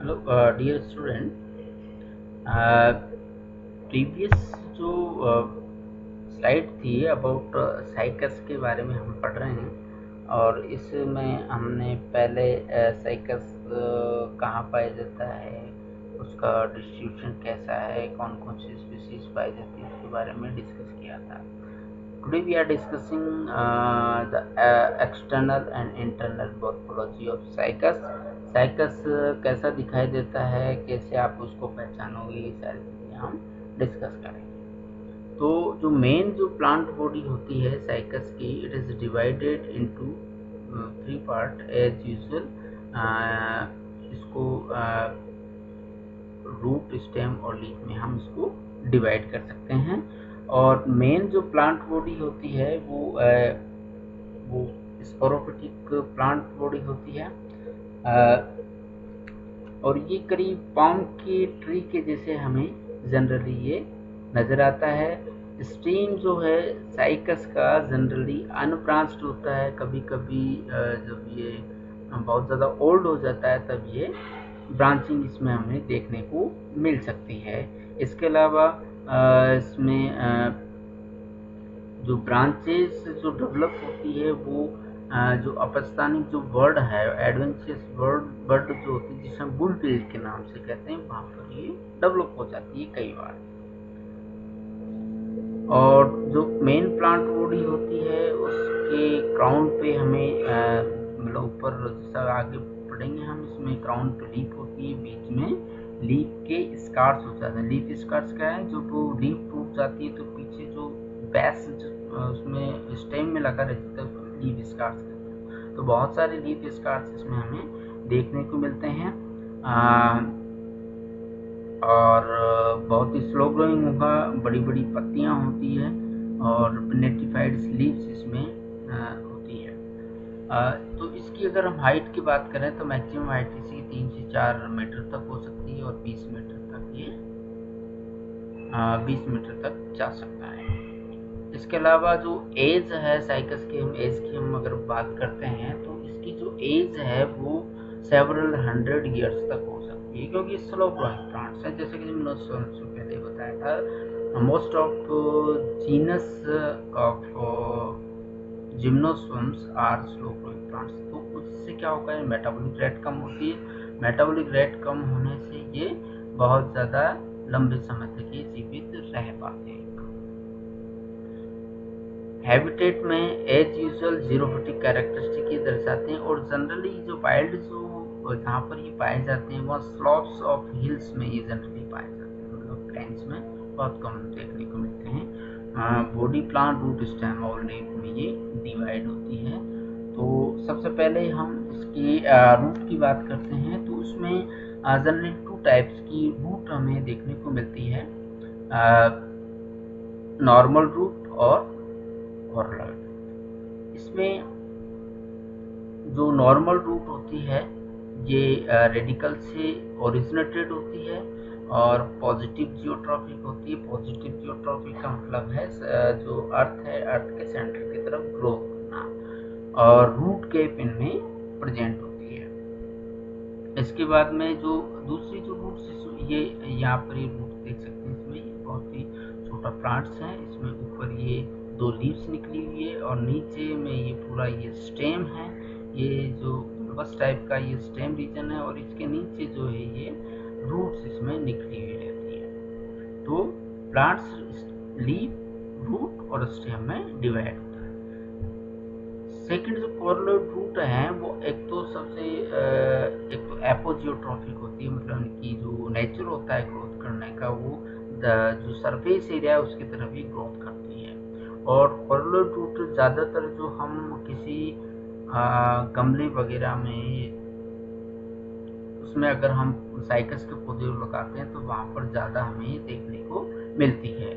Hello dear student, previous जो slide थी about cycas के बारे में हम पढ़ रहे हैं। और इसमें हमने पहले साइकस कहाँ पाया जाता है, उसका डिस्ट्रीब्यूशन कैसा है, कौन कौन सी स्पीसीज पाई जाती है, उसके बारे में डिस्कस किया था। Today we are discussing the external and internal morphology of cycas. Cycas कैसा दिखाई देता है, कैसे आप उसको पहचानोगे, ये सारी चीज़ें हम डिस्कस करेंगे। तो जो मेन जो प्लांट बॉडी होती है साइकस की, it is divided into 3 part as usual. इसको रूट, स्टेम और लीफ में हम इसको डिवाइड कर सकते हैं। और मेन जो प्लांट बॉडी होती है वो स्पोरोफिटिक प्लांट बॉडी होती है। और ये करीब पाम के ट्री के जैसे हमें जनरली ये नज़र आता है। स्टेम जो है साइकस का जनरली अनब्रांच्ड होता है। कभी कभी जब ये बहुत ज़्यादा ओल्ड हो जाता है तब ये ब्रांचिंग इसमें हमें देखने को मिल सकती है। इसके अलावा इसमें जो ब्रांचेस जो डेवलप होती है वो जो अपस्थानिक जो वर्ड है, एडवेंचरस वर्ड जो होती है, जिसे हम बुलबिल के नाम से कहते हैं, वहाँ पर ये डेवलप हो जाती है कई बार। और जो मेन प्लांट बॉडी होती है उसके क्राउन पे हमें मतलब ऊपर जैसा आगे पढ़ेंगे हम, इसमें क्राउन पे लीफ होती है, बीच में लीफ के स्कार्स हो जाते हैं। लीफ स्कार्स क्या है, जो वो लीफ टूट जाती है तो पीछे जो बेस उसमें स्टेम में लगा रहता है उसको लीफ स्कार्स कहते हैं। तो बहुत सारे लीफ स्कार्स इसमें हमें देखने को मिलते हैं। और बहुत ही स्लो ग्रोइंग होगा, बड़ी बड़ी पत्तियां होती है और पिनेटिफाइड लीव्स इसमें होती है। तो इसकी अगर हम हाइट की बात करें तो मैक्सिमम हाइट इसकी 3 से 4 मीटर तक हो सकती है और 20 मीटर तक ये 20 मीटर तक जा सकता है। इसके अलावा जो एज है साइकस की, हम एज की हम अगर बात करते हैं तो इसकी जो एज है वो सेवरल 100 ईयर्स तक हो सकती है, क्योंकि स्लो ग्रोइंग प्लांट्स हैं। जैसे कि जिम्नोस्पर्म्स में पहले बताया था, most of genus of gymnosperms are slow growing plants. तो उससे क्या होगा है, मेटाबॉलिक रेट कम होती है। मेटाबॉलिक रेट कम होने से ये बहुत ज़्यादा लंबे समय तक ये जीवित रह पाते हैं। हैबिटेट में एज यूजुअल जीरोफिटिक कैरेक्टरिस्टिक ये दर्शाते हैं। और जनरली जो वाइल्ड जो जहाँ पर ये पाए जाते हैं वहाँ स्लॉप्स ऑफ हिल्स में ये जनरली पाए जाते हैं, मतलब प्लेन्स में बहुत कम देखने को मिलते हैं। बॉडी, प्लांट, रूट, स्टेम और लीफ में ये डिवाइड होती है। तो सबसे पहले हम इसकी रूट की बात करते हैं। तो उसमें जनरली 2 टाइप्स की रूट हमें देखने को मिलती है, नॉर्मल रूट और हॉर्लॉइड। इसमें जो नॉर्मल रूट होती है ये रेडिकल से ओरिजिनेटेड होती है और पॉजिटिव जियोट्रॉफिक होती है। पॉजिटिव जियोट्रॉफिक का मतलब है जो अर्थ है, अर्थ के सेंटर की तरफ ग्रो करना, और रूट केप इनमें प्रेजेंट होती है। इसके बाद में जो दूसरी जो रूट ये यहाँ पर ये रूट देख सकते हैं, इसमें ये बहुत ही छोटा प्लांट्स है। इसमें ऊपर ये 2 लीव्स निकली हुई है और नीचे में ये पूरा ये स्टेम है। ये जो बस टाइप का ये स्टेम रीजन है और इसके नीचे जो है ये रूट्स इसमें निकली हुई रहती है। तो प्लांट्स लीफ, रूट और स्टेम में डिवाइड होता है। सेकंड जो कॉर्लोइड रूट है वो एक तो एपोजियोट्रॉफिक होती है, मतलब इनकी जो नेचर होता है ग्रोथ करने का वो जो सरफेस एरिया है उसकी तरफ ही ग्रोथ करती है। और कॉर्लोइड रूट ज़्यादातर जो हम किसी गमले वगैरह में उसमें अगर हम साइकस के पौधे लगाते हैं तो वहाँ पर ज़्यादा हमें देखने को मिलती है।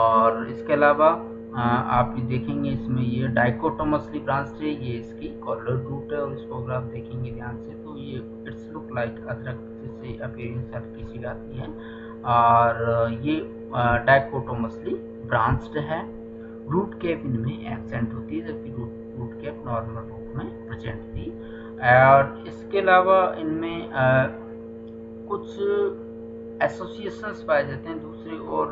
और इसके अलावा आप देखेंगे इसमें ये डाइकोटोमसली ब्रांच्ड है, ये इसकी कॉर्लोइड रूट है। और इसको अगर आप देखेंगे ध्यान से तो ये इट्स लुक लाइक अदरक जैसे अपीयरेंस हल्की सी आती है। और ये डाइकोटोमसली ब्रांच्ड है। रूट कैप इनमें एब्सेंट होती है, जबकि रूट कैप नॉर्मल रूट में प्रेजेंट थी। और इसके अलावा इनमें कुछ एसोसिएशंस पाए जाते हैं। दूसरी ओर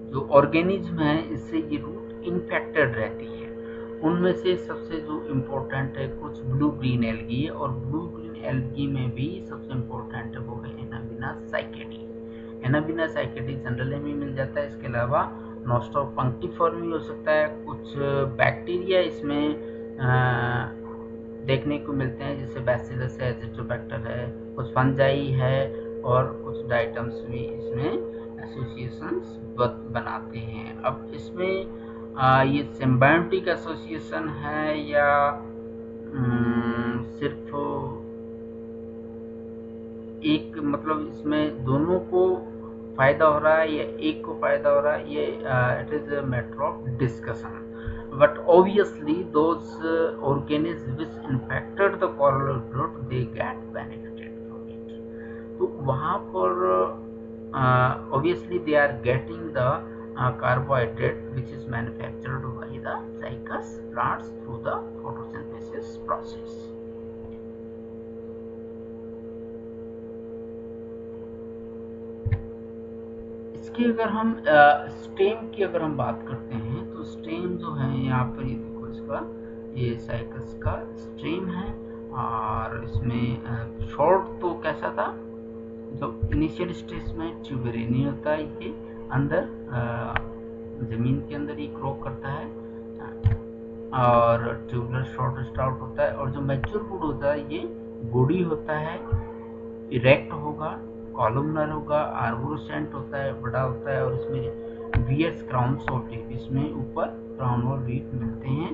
जो ऑर्गेनिज्म है इससे ये रूट इन्फेक्टेड रहती है। उनमें से सबसे जो इम्पोर्टेंट है कुछ ब्लू ग्रीन एल्गी है, और ब्लू ग्रीन एल्गी में भी सबसे इम्पोर्टेंट है वो है एनाबिना साइकेडी। एनाबिना साइकेडी जनरली में मिल जाता है। इसके अलावा नोस्टर पंक्टिफॉर्मी हो सकता है। कुछ बैक्टीरिया इसमें देखने को मिलते हैं, जैसे बैसिलस है, एजिटोबैक्टर है, कुछ फंजाई है, और कुछ डाइटम्स भी इसमें एसोसिएशंस बनाते हैं। अब इसमें ये सिम्बायोटिक एसोसिएशन है या सिर्फ एक, मतलब इसमें दोनों को फायदा हो रहा है या एक को फायदा हो रहा है, ये it is a matter of discussion. But obviously those organisms which infected the coral root they get benefited from it. तो वहाँ पर obviously they are getting the carbohydrate which is manufactured by the zygus plants through the photosynthesis process. इसकी अगर हम stem की अगर हम बात करते हैं तो स्टेम जो है यहाँ पर ये देखो, इसका ये साइकस का स्टेम है, और इसमें शॉर्ट तो कैसा था, जब इनिशियल स्टेज में ट्यूबरेनी होता है, ये अंदर जमीन के अंदर ही ग्रो करता है, और ट्यूबलर शॉर्ट स्टाउट होता है। और जो मैच्योर वुड होता है ये बॉडी होता है, इरेक्ट होगा, कॉलमनर होगा, आर्बोरेसेंट होता है, बड़ा होता है, और इसमें वियर्स क्राउन्स ऑफ लीफ, इसमें ऊपर क्राउन और लीफ मिलते हैं,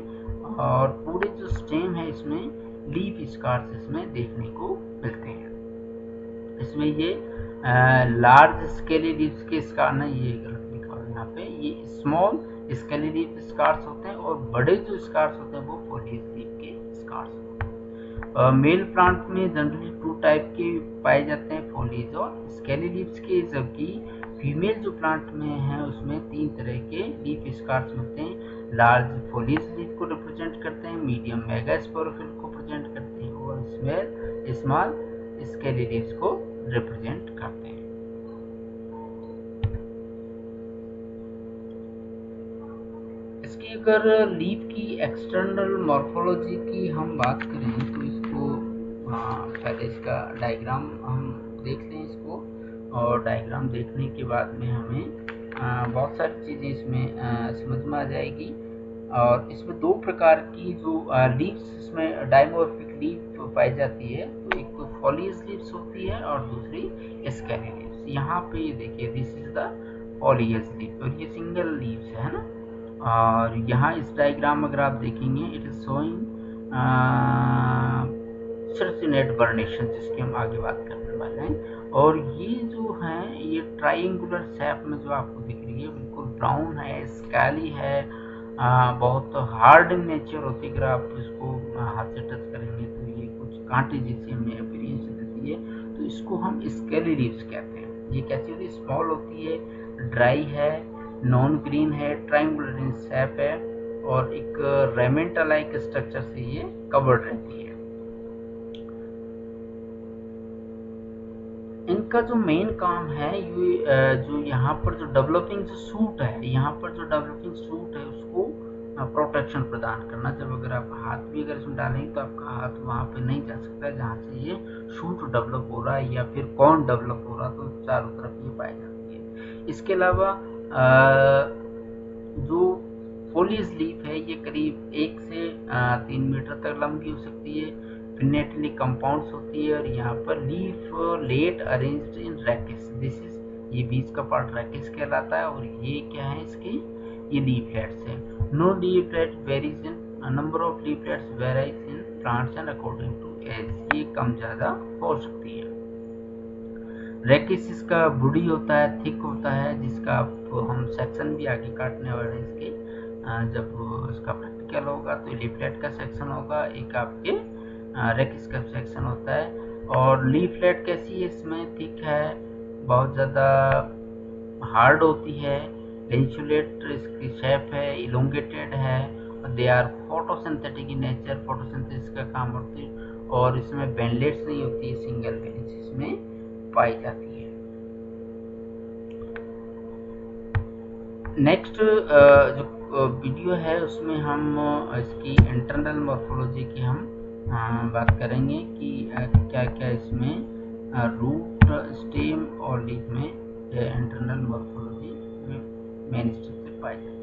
और पूरे जो स्टेम है इसमें लीफ स्कार्स इसमें देखने को मिलते हैं। इसमें ये लार्ज स्केली लीव्स के स्कार ना, ये गलत लिखा हुआ है यहाँ पे, ये स्मॉल स्केली लीफ स्कार्स होते हैं, और बड़े जो स्कार्स होते हैं वो फोलियस लीफ के स्कार्स होते हैं। मेल प्लांट में जनरली 2 टाइप के पाए जाते हैं, फोलियज और स्केली लीव्स के, जबकि फीमेल जो प्लांट में है उसमें 3 तरह के लीफ स्कार्स मिलते हैं। लार्ज फोलियस लीफ को रिप्रेजेंट करते हैं, मीडियम मेगास्पोरोफिल को रिप्रेजेंट करते हैं, और स्मॉल स्केली लीव्स को रिप्रेजेंट करते हैं। इसकी अगर लीफ की एक्सटर्नल मॉर्फोलॉजी की हम बात करें तो इसको पहले इसका डायग्राम हम देख लें इसको, और डायग्राम देखने के बाद में हमें बहुत सारी चीज़ें इसमें समझ में आ जाएगी। और इसमें 2 प्रकार की जो लीव्स इसमें डाइमॉर्फिक लीफ पाई जाती है, तो एक तो फॉलियस लीव्स होती है और दूसरी स्केली लीव्स। यहाँ पे ये देखिए, दिस इज द फॉलियस लीफ, और ये सिंगल लीव्स है ना। और यहाँ इस डायग्राम अगर आप देखेंगे, इट इज शोइंग सर्चिनेट बर्नेशन, जिसकी हम आगे बात करने वाले हैं। और ये जो है ये ट्राइंगुलर शेप में जो आपको दिख रही है, बिल्कुल ब्राउन है, स्कैली है, बहुत हार्ड इन नेचर होती है। अगर आप इसको हाथ से टच करेंगे तो ये कुछ कांटे जैसी हमें अपीयरेंस देती है, तो इसको हम स्केली लीव्स कहते हैं। ये कैसी होती है, स्मॉल होती है, ड्राई है, नॉन ग्रीन है, ट्राइंगुलर इन शेप है, और एक रेमेंटा लाइक स्ट्रक्चर से ये कवर्ड रहती है। इनका जो मेन काम है, ये जो यहाँ पर जो डेवलपिंग जो सूट है, यहाँ पर जो डेवलपिंग सूट है उसको प्रोटेक्शन प्रदान करना। जब अगर आप हाथ भी अगर इसमें डालेंगे तो आपका हाथ वहाँ पे नहीं जा सकता है जहाँ से ये शूट डेवलप हो रहा है या फिर कॉर्न डेवलप हो रहा है, तो चारों तरफ ये पाई जाती है। इसके अलावा जो फोलियस लीफ है ये करीब 1 से 3 मीटर तक लंबी हो सकती है, पिनेटली कंपाउंड्स होती है, और यहाँ पर leaflet arranged in rackets, this is ये बीच का पार्ट रैकेट्स कहलाता है, और ये क्या है इसके, ये लीफलेट्स है। No leaflet varies in number of leaflets varies in plants and according to age, ये कम ज़्यादा हो सकती है। रैकेट्स इसका बॉडी होता है, थिक होता है, जिसका हम सेक्शन भी आगे काटने वाले हैं इसके। जब इसका प्रैक्टिकल होगा तो लीफलेट का सेक्शन होगा, एक आपके रैकेट्स का सेक्शन होता है। और लीफलेट कैसी है, इसमें थिक है, बहुत ज़्यादा हार्ड होती है, लेंसुलेट इसकी शेप है, इलोंगेटेड है, they are photosynthetic in nature, photosynthesis का काम होती है, और इसमें बेनलेट्स नहीं होती है, सिंगल वेलेंस इसमें पाई जाती है। नेक्स्ट जो वीडियो है उसमें हम इसकी इंटरनल मॉर्फोलॉजी की हम बात करेंगे कि क्या क्या इसमें रूट, स्टेम और लीफ में इंटरनल मॉर्फोलॉजी में मेन स्ट्रक्चर पाए जाते हैं।